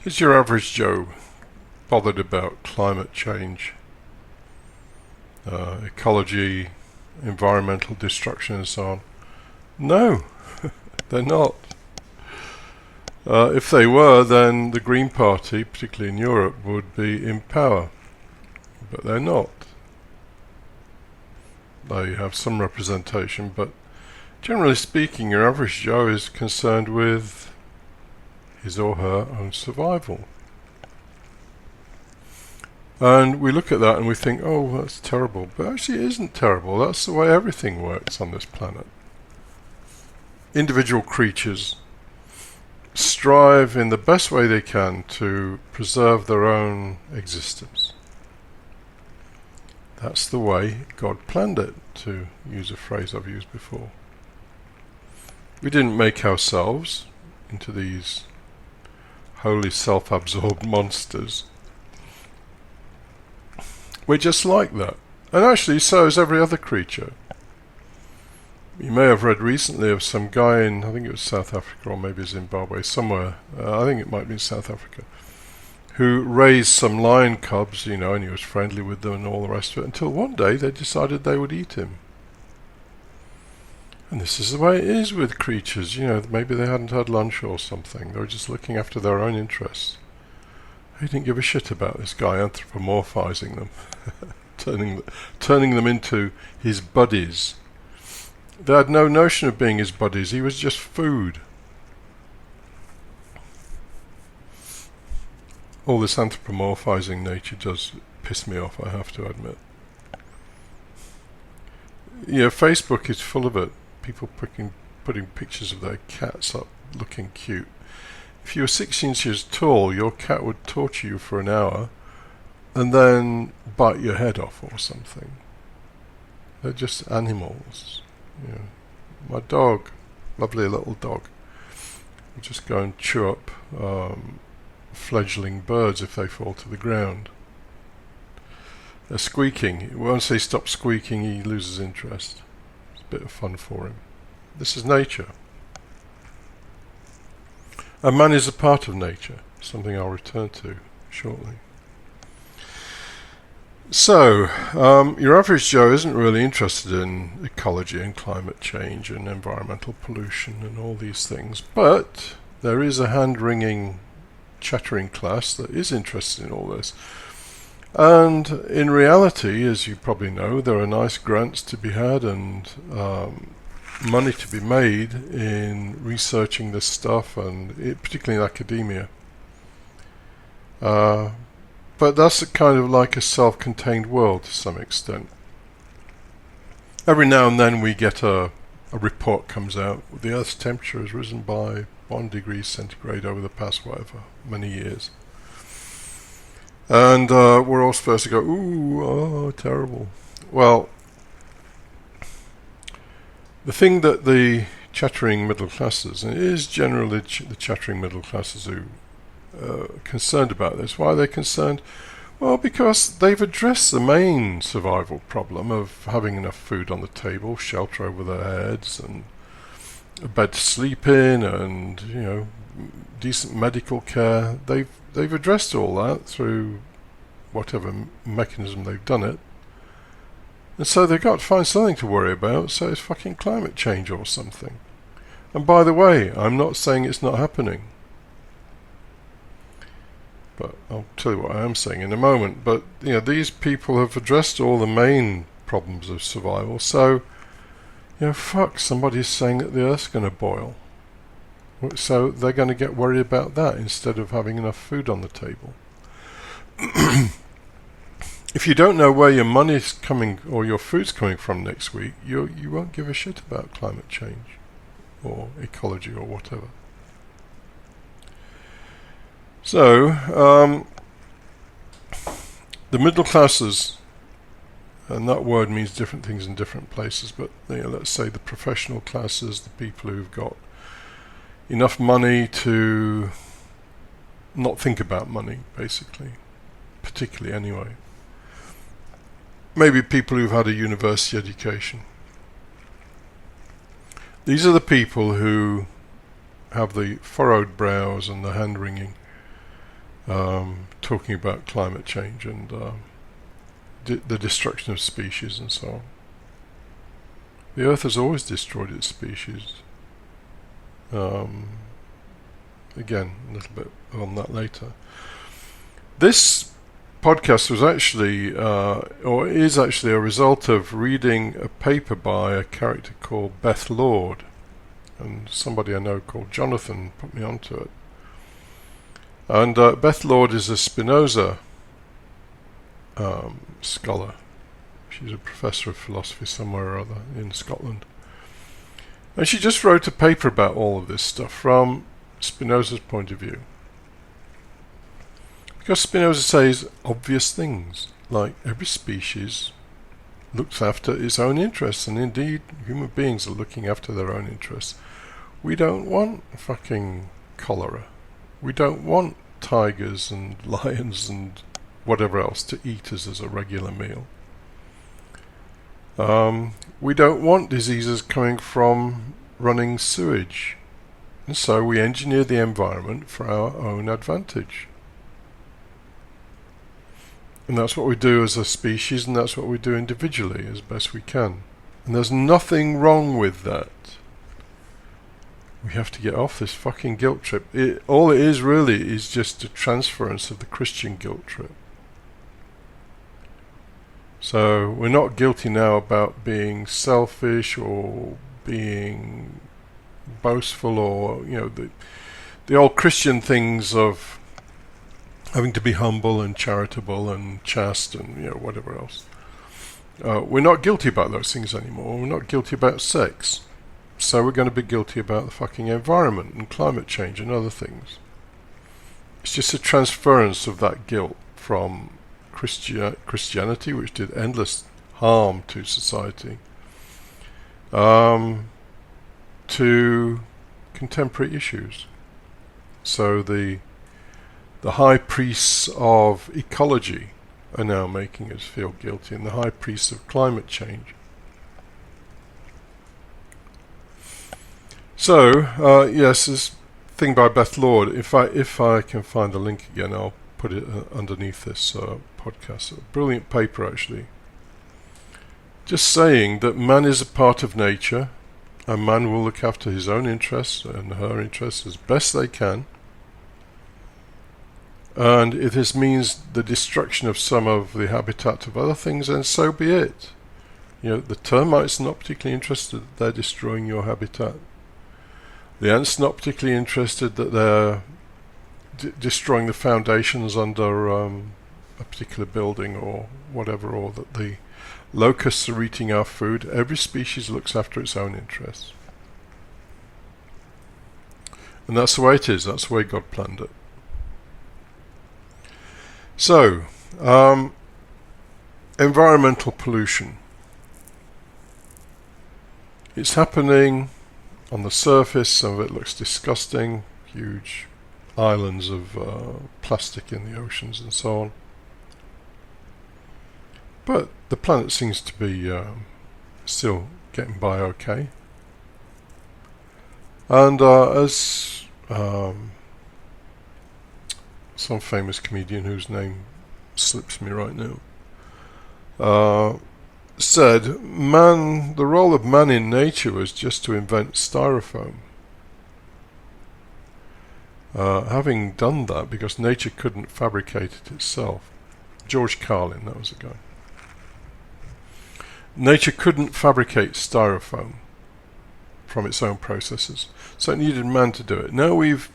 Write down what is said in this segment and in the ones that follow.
Is your average Joe bothered about climate change, ecology, environmental destruction and so on? No, they're not. If they were, then the Green Party, particularly in Europe, would be in power. But they're not. They have some representation, but generally speaking, your average Joe is concerned with his or her own survival. And we look at that and we think, oh, that's terrible. But actually it isn't terrible. That's the way everything works on this planet. Individual creatures strive in the best way they can to preserve their own existence. That's the way God planned it, to use a phrase I've used before. We didn't make ourselves into these wholly self-absorbed monsters. We're just like that. And actually so is every other creature. You may have read recently of some guy in, I think it was South Africa or maybe Zimbabwe, somewhere, I think it might be South Africa, who raised some lion cubs, and he was friendly with them and all the rest of it, until one day they decided they would eat him. And this is the way it is with creatures, maybe they hadn't had lunch or something, they were just looking after their own interests. He didn't give a shit about this guy anthropomorphizing them, turning them into his buddies. They had no notion of being his buddies, he was just food. All this anthropomorphizing nature does piss me off, I have to admit. Facebook is full of it. People putting pictures of their cats up looking cute. If you were 6 inches tall, your cat would torture you for an hour and then bite your head off or something. They're just animals. My dog, lovely little dog, will just go and chew up fledgling birds if they fall to the ground. They're squeaking. Once they stop squeaking, he loses interest. It's a bit of fun for him. This is nature. And man is a part of nature, something I'll return to shortly. So, your average Joe isn't really interested in ecology and climate change and environmental pollution and all these things, but there is a hand-wringing, chattering class that is interested in all this. And in reality, as you probably know, there are nice grants to be had and money to be made in researching this stuff, and particularly in academia. But that's kind of like a self-contained world to some extent. Every now and then we get a report comes out. The Earth's temperature has risen by 1 degree centigrade over the past many years. And we're all supposed to go, ooh, oh, terrible. Well, the thing that the chattering middle classes, and it is generally the chattering middle classes who concerned about this. Why are they concerned? Well, because they've addressed the main survival problem of having enough food on the table, shelter over their heads, and a bed to sleep in, and decent medical care. They've addressed all that through whatever mechanism they've done it. And so they've got to find something to worry about, so it's fucking climate change or something. And by the way, I'm not saying it's not happening. But I'll tell you what I am saying in a moment. But these people have addressed all the main problems of survival. So, fuck, somebody's saying that the Earth's going to boil. So they're going to get worried about that instead of having enough food on the table. If you don't know where your money's coming or your food's coming from next week, you won't give a shit about climate change or ecology or whatever. So, the middle classes, and that word means different things in different places, but let's say the professional classes, the people who've got enough money to not think about money, basically, particularly anyway. Maybe people who've had a university education. These are the people who have the furrowed brows and the hand-wringing. talking about climate change and the destruction of species and so on. The Earth has always destroyed its species. Again, a little bit on that later. This podcast was actually, or is actually, a result of reading a paper by a character called Beth Lord, and somebody I know called Jonathan put me onto it. And Beth Lord is a Spinoza scholar. She's a professor of philosophy somewhere or other in Scotland. And she just wrote a paper about all of this stuff from Spinoza's point of view. Because Spinoza says obvious things, like every species looks after its own interests, and indeed human beings are looking after their own interests. We don't want fucking cholera. We don't want tigers and lions and whatever else to eat us as a regular meal. We don't want diseases coming from running sewage, and so we engineer the environment for our own advantage. And that's what we do as a species, and that's what we do individually as best we can. And there's nothing wrong with that. We have to get off this fucking guilt trip. All it is really is just a transference of the Christian guilt trip. So we're not guilty now about being selfish or being boastful, or the old Christian things of having to be humble and charitable and chaste and whatever else. We're not guilty about those things anymore. We're not guilty about sex. So we're going to be guilty about the fucking environment and climate change and other things. It's just a transference of that guilt from Christianity, which did endless harm to society, to contemporary issues. So the high priests of ecology are now making us feel guilty, and the high priests of climate change. So yes, this thing by Beth Lord. If I can find the link again, I'll put it underneath this podcast. A brilliant paper, actually. Just saying that man is a part of nature, and man will look after his own interests and her interests as best they can. And if this means the destruction of some of the habitat of other things, then so be it. The termites are not particularly interested that they're destroying your habitat. The ants are not particularly interested that they're destroying the foundations under a particular building or whatever, or that the locusts are eating our food. Every species looks after its own interests. And that's the way it is. That's the way God planned it. So, environmental pollution. It's happening on the surface. Some of it looks disgusting. Huge islands of plastic in the oceans and so on. But the planet seems to be still getting by okay. And as some famous comedian whose name slips me right now said, the role of man in nature was just to invent styrofoam. Having done that, because nature couldn't fabricate it itself. George Carlin, that was the guy. Nature couldn't fabricate styrofoam from its own processes, so it needed man to do it. Now we've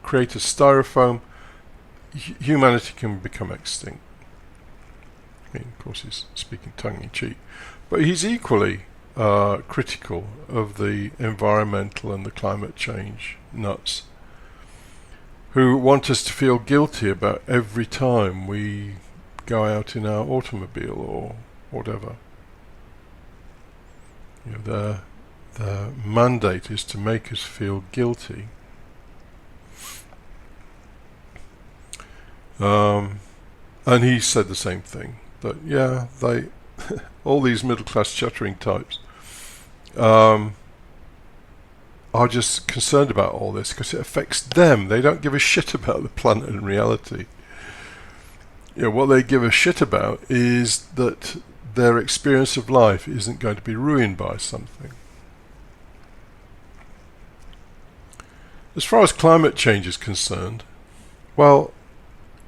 created styrofoam, humanity can become extinct. I mean, of course he's speaking tongue-in-cheek, but he's equally critical of the environmental and the climate change nuts, who want us to feel guilty about every time we go out in our automobile or whatever. Their mandate is to make us feel guilty. And he said the same thing, that they all these middle class chattering types are just concerned about all this because it affects them. They don't give a shit about the planet in reality. What they give a shit about is that their experience of life isn't going to be ruined by something. As far as climate change is concerned, well,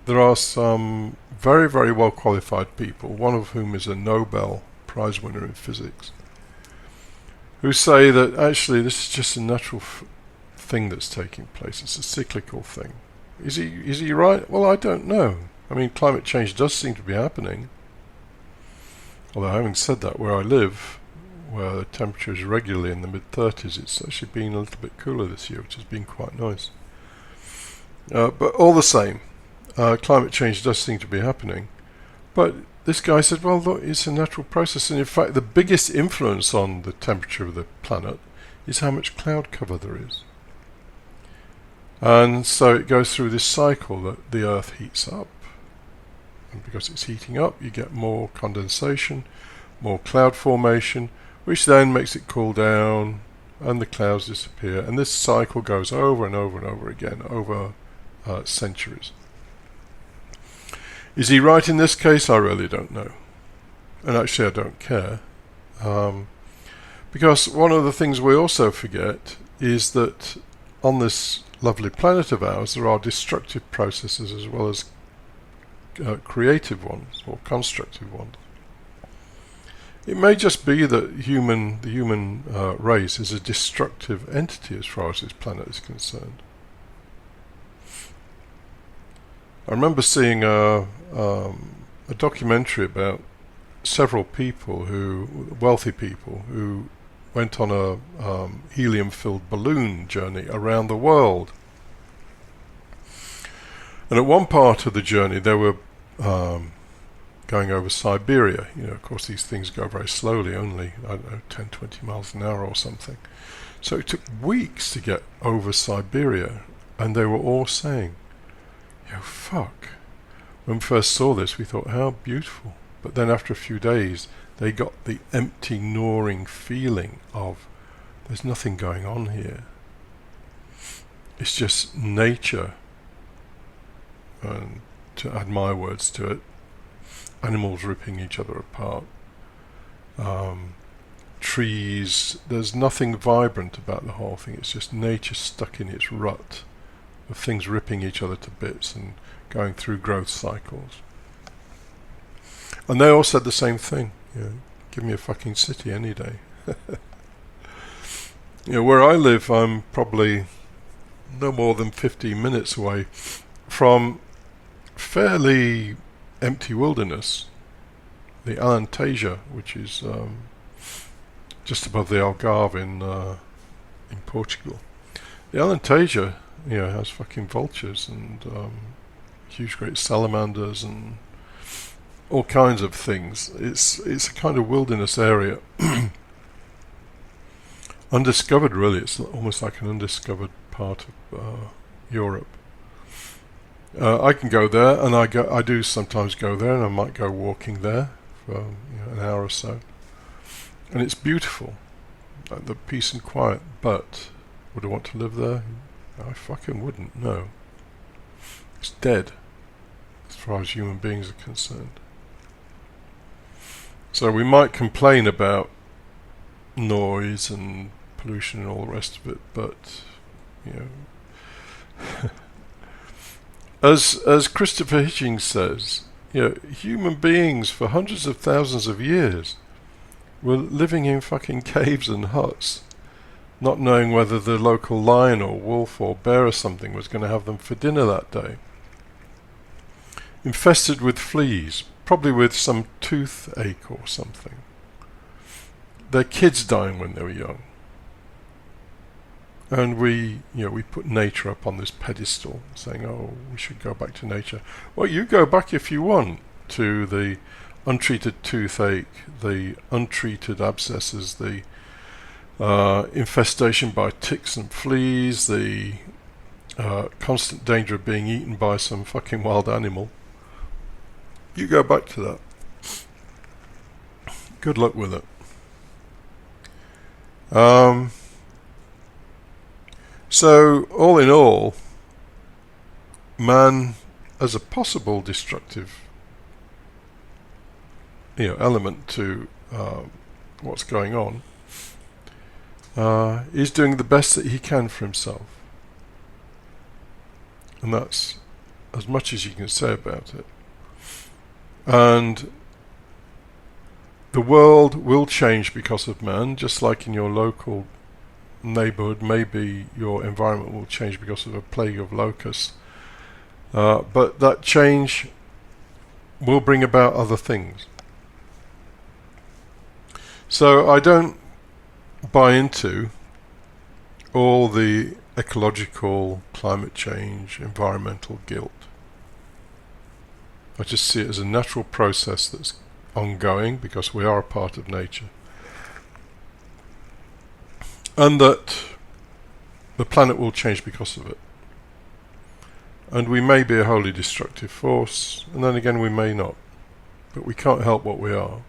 there are some very, very well qualified people, one of whom is a Nobel Prize winner in physics, who say that actually this is just a natural thing that's taking place. It's a cyclical thing. Is he right? Well, I don't know. I mean, climate change does seem to be happening. Although having said that, where I live, where the temperature is regularly in the mid-30s, it's actually been a little bit cooler this year, which has been quite nice. But all the same, climate change does seem to be happening. But this guy said, well, look, it's a natural process. And in fact, the biggest influence on the temperature of the planet is how much cloud cover there is. And so it goes through this cycle that the Earth heats up. And because it's heating up, you get more condensation, more cloud formation, which then makes it cool down, and the clouds disappear. And this cycle goes over and over and over again, over centuries. Is he right in this case? I really don't know. And actually I don't care. Because one of the things we also forget is that on this lovely planet of ours there are destructive processes as well as creative ones or constructive ones. It may just be that the human race is a destructive entity as far as this planet is concerned. I remember seeing a documentary about several people wealthy people, who went on a helium-filled balloon journey around the world. And at one part of the journey, they were going over Siberia. Of course, these things go very slowly, only, 10, 20 miles an hour or something. So it took weeks to get over Siberia, and they were all saying, fuck. When we first saw this, we thought, how beautiful. But then after a few days, they got the empty, gnawing feeling of, there's nothing going on here. It's just nature. And to add my words to it, animals ripping each other apart. Trees, there's nothing vibrant about the whole thing. It's just nature stuck in its rut of things ripping each other to bits and going through growth cycles. And they all said the same thing. Give me a fucking city any day. Where I live, I'm probably no more than 15 minutes away from fairly empty wilderness, the Alentejo, which is just above the Algarve in Portugal. The Alentejo, has fucking vultures and huge great salamanders and all kinds of things. It's a kind of wilderness area. Undiscovered, really. It's almost like an undiscovered part of Europe. I can go there, and I do sometimes go there, and I might go walking there for an hour or so. And it's beautiful, like the peace and quiet. But would I want to live there? I fucking wouldn't. No. It's dead, as far as human beings are concerned. So we might complain about noise and pollution and all the rest of it, but as Christopher Hitchens says, human beings for hundreds of thousands of years were living in fucking caves and huts, not knowing whether the local lion or wolf or bear or something was going to have them for dinner that day. Infested with fleas, probably with some toothache or something. Their kids dying when they were young. And we put nature up on this pedestal, saying, oh, we should go back to nature. Well, you go back if you want to the untreated toothache, the untreated abscesses, the infestation by ticks and fleas, the constant danger of being eaten by some fucking wild animal. You go back to that. Good luck with it. So, all in all, man, as a possible destructive, element to what's going on, is doing the best that he can for himself, and that's as much as you can say about it. And the world will change because of man, just like in your local neighborhood, maybe your environment will change because of a plague of locusts. But that change will bring about other things. So I don't buy into all the ecological, climate change, environmental guilt. I just see it as a natural process that's ongoing because we are a part of nature. And that the planet will change because of it. And we may be a wholly destructive force, and then again we may not. But we can't help what we are.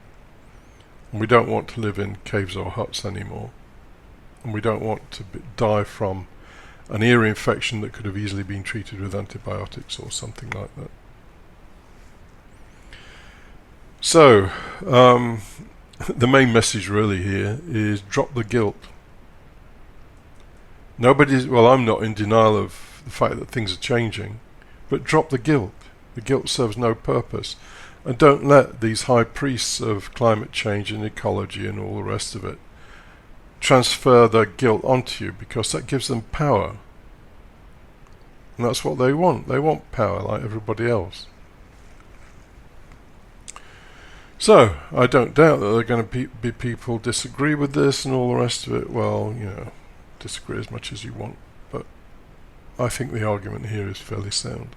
And we don't want to live in caves or huts anymore. And we don't want to die from an ear infection that could have easily been treated with antibiotics or something like that. So, the main message really here is drop the guilt. I'm not in denial of the fact that things are changing, but drop the guilt. The guilt serves no purpose. And don't let these high priests of climate change and ecology and all the rest of it transfer their guilt onto you, because that gives them power. And that's what they want. They want power like everybody else. So, I don't doubt that there are going to be people disagree with this and all the rest of it. Well, disagree as much as you want. But I think the argument here is fairly sound.